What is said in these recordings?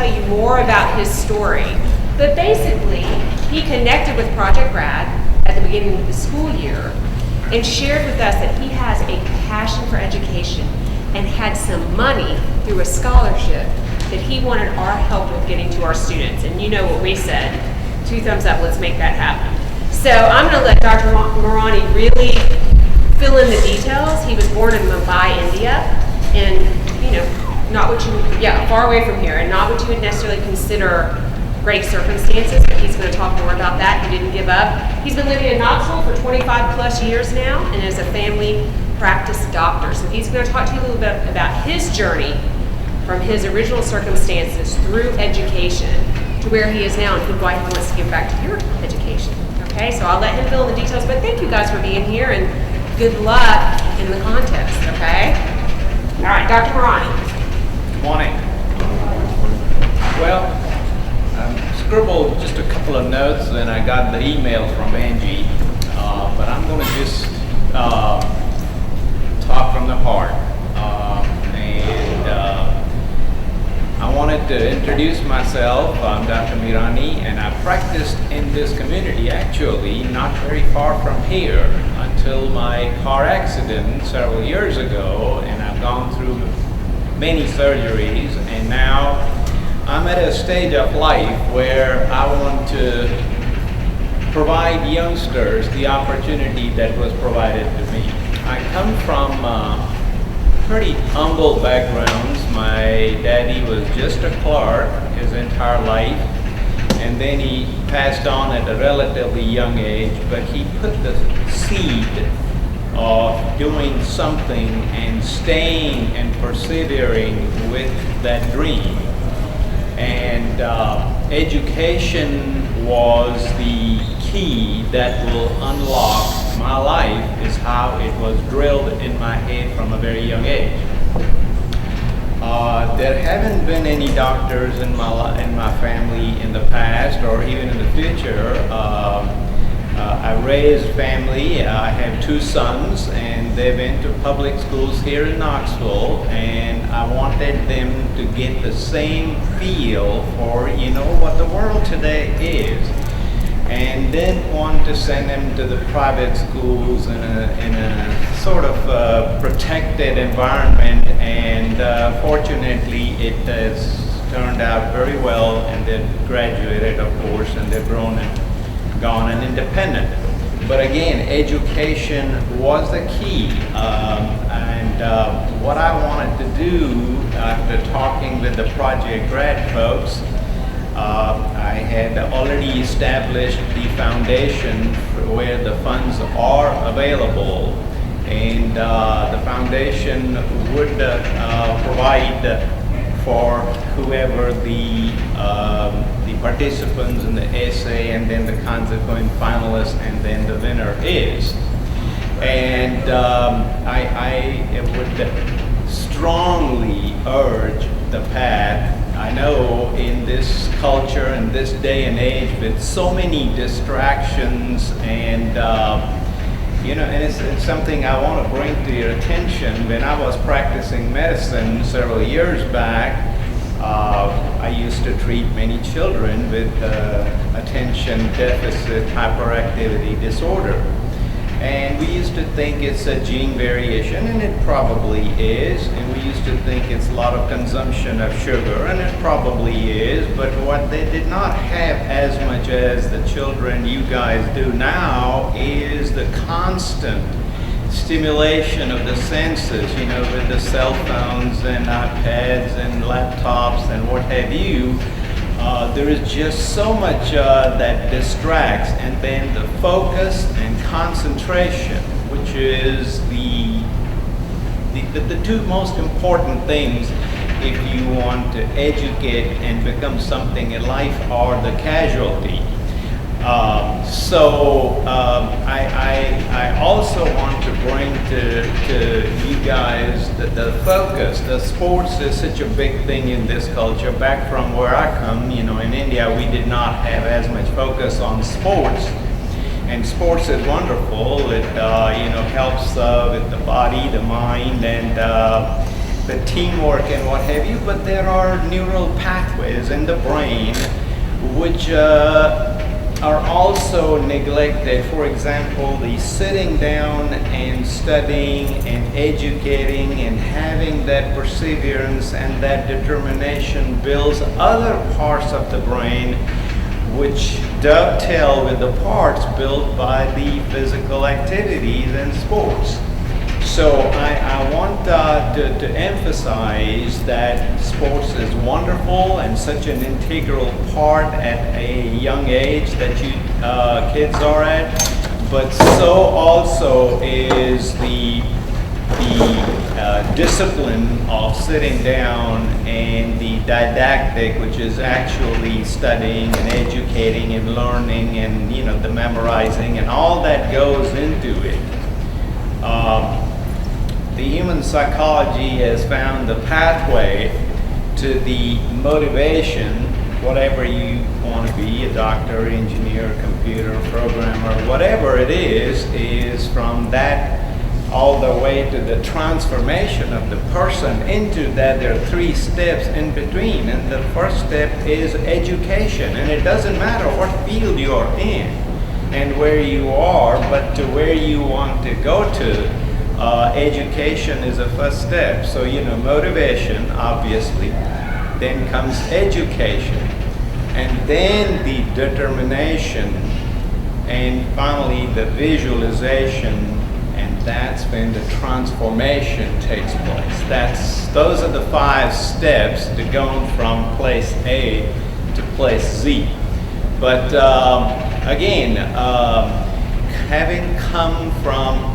tell you more about his story. But basically, he connected with Project Grad at the beginning of the school year and shared with us that he has a passion for education and had some money through a scholarship that he wanted our help with getting to our students. And you know what we said, 2 thumbs up, let's make that happen. So I'm gonna let Dr. Mirani really fill in the details. He was born in Mumbai, India, and far away from here, and not what you would necessarily consider great circumstances, but he's going to talk more about that. He didn't give up. He's been living in Knoxville for 25 plus years now and is a family practice doctor. So he's going to talk to you a little bit about his journey from his original circumstances through education to where he is now and why he wants to give back to your education. Okay, so I'll let him fill in the details, but thank you guys for being here and good luck in the contest, okay? All right, Dr. Mirani. Good morning. Well, scribbled just a couple of notes and I got the email from Angie, but I'm going to just talk from the heart. I wanted to introduce myself. I'm Dr. Mirani, and I practiced in this community actually not very far from here until my car accident several years ago, and I've gone through many surgeries, and now I'm at a stage of life where I want to provide youngsters the opportunity that was provided to me. I come from pretty humble backgrounds. My daddy was just a clerk his entire life, and then he passed on at a relatively young age, but he put the seed of doing something and staying and persevering with that dream. And education was the key that will unlock my life, is how it was drilled in my head from a very young age. There haven't been any doctors in my family in the past or even in the future. I raised family. I have 2 sons, and they've been to public schools here in Knoxville, and I wanted them to get the same feel for, what the world today is, and didn't want to send them to the private schools in a sort of protected environment, and fortunately it has turned out very well, and they've graduated, of course, and they've grown and gone and independent. But again, education was the key, and what I wanted to do after talking with the Project Grad folks, I had already established the foundation where the funds are available, and the foundation would provide for whoever the participants in the essay, and then the consequent finalists, and then the winner is. And I would strongly urge the path. I know in this culture, in this day and age, with so many distractions, and and it's something I want to bring to your attention. When I was practicing medicine several years back, I used to treat many children with attention deficit hyperactivity disorder. And we used to think it's a gene variation, and it probably is. And we used to think it's a lot of consumption of sugar, and it probably is. But what they did not have as much as the children you guys do now is the constant stimulation of the senses, with the cell phones and iPads and laptops and what have you. There is just so much that distracts, and then the focus and concentration, which is the 2 most important things if you want to educate and become something in life, are the casualty. I also want to bring to you guys the focus. The sports is such a big thing in this culture. Back from where I come, in India, we did not have as much focus on sports. And sports is wonderful. It helps with the body, the mind, and the teamwork and what have you, but there are neural pathways in the brain which are also neglected. For example, the sitting down and studying and educating and having that perseverance and that determination builds other parts of the brain which dovetail with the parts built by the physical activities and sports. So I want to emphasize that sports is wonderful and such an integral part at a young age that you kids are at, but so also is the discipline of sitting down and the didactic, which is actually studying and educating and learning and the memorizing and all that goes into it. The human psychology has found the pathway to the motivation, whatever you want to be, a doctor, engineer, computer, programmer, whatever it is from that all the way to the transformation of the person into that. There are 3 steps in between, and the first step is education, and it doesn't matter what field you're in and where you are, but to where you want to go to. Education is the first step. So, motivation, obviously, then comes education, and then the determination, and finally the visualization, and that's when the transformation takes place. Those are the 5 steps to going from place A to place Z. But again, having come from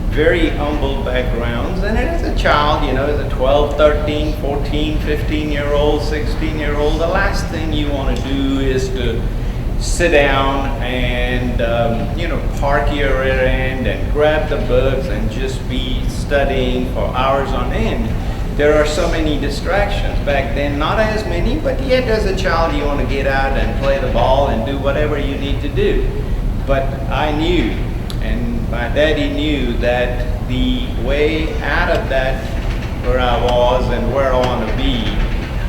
very humble backgrounds, and as a child, as a 12, 13, 14, 15-year-old, 16-year-old, the last thing you want to do is to sit down and, park your rear end and grab the books and just be studying for hours on end. There are so many distractions. Back then, not as many, but yet as a child, you want to get out and play the ball and do whatever you need to do. But I knew, and my daddy knew, that the way out of that, where I was and where I want to be,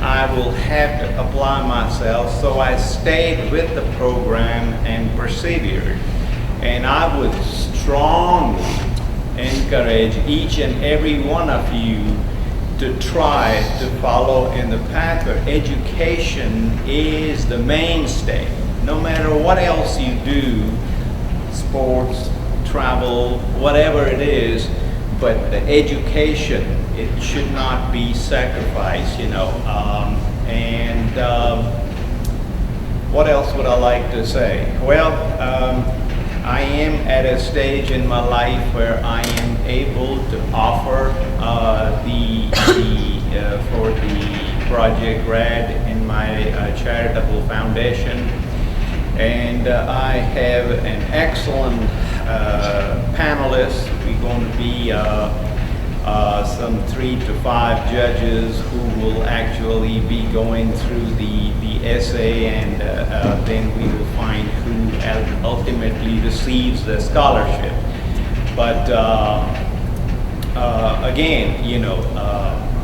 I will have to apply myself. So I stayed with the program and persevered. And I would strongly encourage each and every one of you to try to follow in the path where education is the mainstay. No matter what else you do, sports, travel, whatever it is, but the education, it should not be sacrificed, what else would I like to say? Well, I am at a stage in my life where I am able to offer for the Project Grad in my charitable foundation. And I have an excellent panelists. We're going to be some 3 to 5 judges who will actually be going through the essay, and then we will find who ultimately receives the scholarship. But again,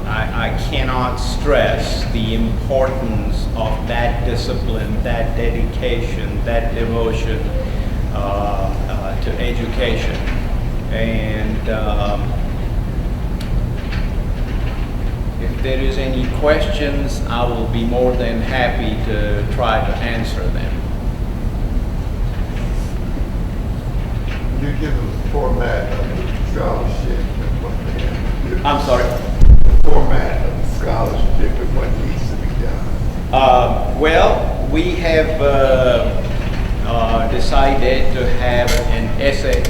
I cannot stress the importance of that discipline, that dedication, that devotion to education. And if there is any questions, I will be more than happy to try to answer them. You give them the format of the scholarship and what they have to do. I'm sorry? The format of the scholarship and what needs to be done. Well, we have decided to have an essay,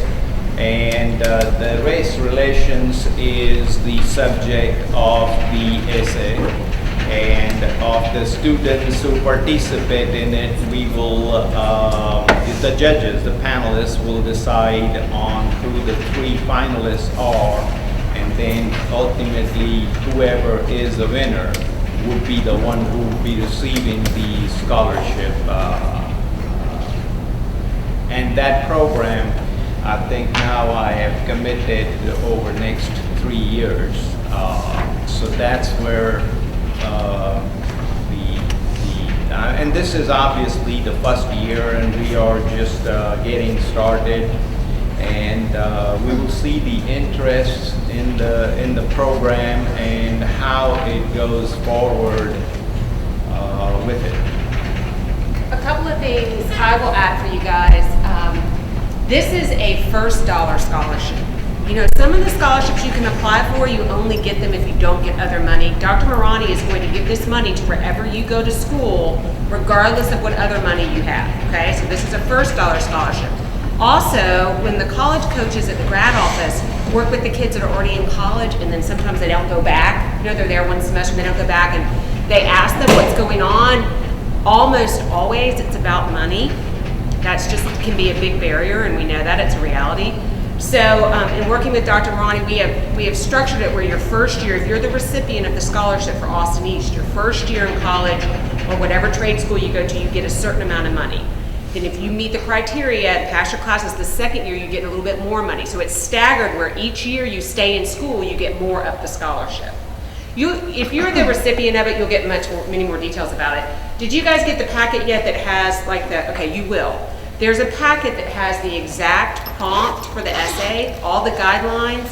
and the race relations is the subject of the essay, and of the students who participate in it, we will, the judges, the panelists will decide on who the 3 finalists are, and then ultimately whoever is the winner would be the one who will be receiving the scholarship. And that program, I think now I have committed over next 3 years. So that's where and this is obviously the first year, and we are just getting started, and we will see the interest in the program and how it goes forward with it. A couple of things I will add for you guys. This is a first dollar scholarship. You know, some of the scholarships you can apply for, you only get them if you don't get other money. Dr. Mirani is going to give this money to wherever you go to school, regardless of what other money you have, okay? So this is a first dollar scholarship. Also, when the college coaches at the grad office work with the kids that are already in college, and then sometimes they don't go back, you know, they're there one semester and they don't go back, and they ask them what's going on, almost always it's about money. That's just can be a big barrier, and we know that, it's a reality. So in working with Dr. Mirani, we have structured it where your first year, if you're the recipient of the scholarship for Austin East, your first year in college or whatever trade school you go to, you get a certain amount of money. Then if you meet the criteria and pass your classes the second year, you get a little bit more money. So it's staggered where each year you stay in school, you get more of the scholarship. If you're the recipient of it, you'll get many more details about it. Did you guys get the packet yet that has like the, okay, you will. There's a packet that has the exact prompt for the essay, all the guidelines.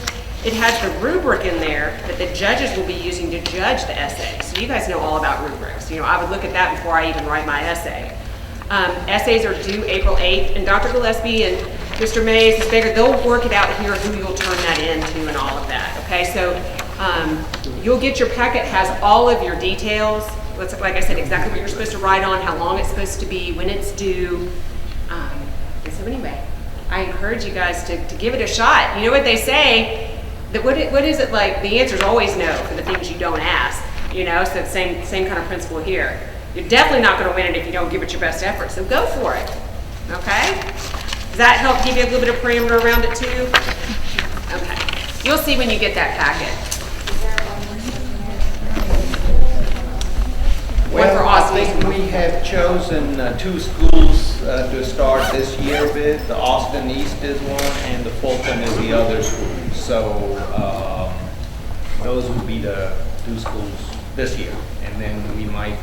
It has the rubric in there that the judges will be using to judge the essay. So you guys know all about rubrics. You know, I would look at that before I even write my essay. Essays are due April 8th, and Dr. Gillespie and Mr. Mays, Ms. Baker, they'll work it out here who you'll turn that into and all of that, okay? So you'll get your packet, has all of your details. Like I said, exactly what you're supposed to write on, how long it's supposed to be, when it's due. And so anyway, I encourage you guys to give it a shot. You know what they say, that what is it like, the answer is always no for the things you don't ask, you know, so the same kind of principle here. You're definitely not going to win it if you don't give it your best effort, so go for it, okay? Does that help give you a little bit of parameter around it too? Okay, you'll see when you get that packet. Well, I think we have chosen 2 schools to start this year with. The Austin East is one, and the Fulton is the other school. So those will be the 2 schools this year, and then we might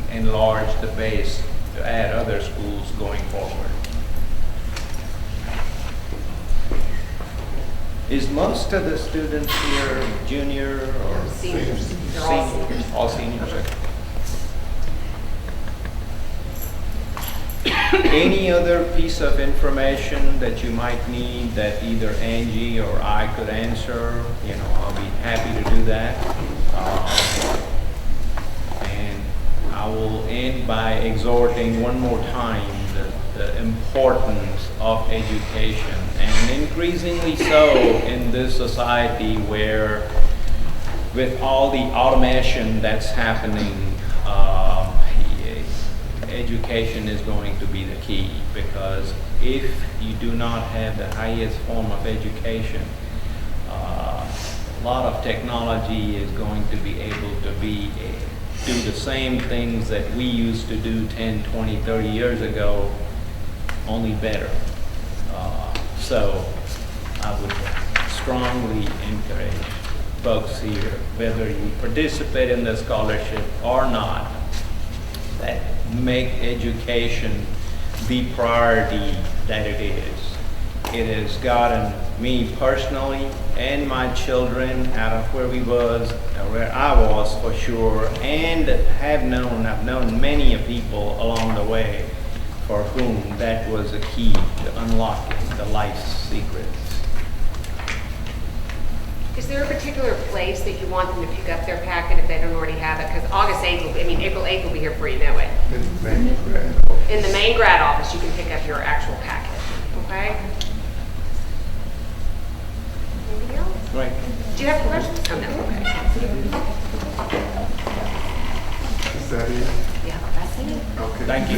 enlarge the base to add other schools going forward. Is most of the students here junior or Seniors. They're all seniors. All seniors. Okay. Any other piece of information that you might need that either Angie or I could answer, you know, I'll be happy to do that. And I will end by exhorting one more time the importance of education, and increasingly so in this society where with all the automation that's happening, education is going to be the key, because if you do not have the highest form of education, a lot of technology is going to be able to do the same things that we used to do 10, 20, 30 years ago, only better. So I would strongly encourage folks here, whether you participate in the scholarship or not, that make education the priority that it is. It has gotten me personally and my children out of where I was for sure, and I've known many people along the way for whom that was a key to unlocking the life's secrets. Is there a particular place that you want them to pick up their packet if they don't already have it? Because April 8th will be here before you know it. In the main grad office, you can pick up your actual packet, okay? Anything else? Right. Do you have questions? Oh, no, okay. Is that it? Yeah, that's it. Okay. Thank you.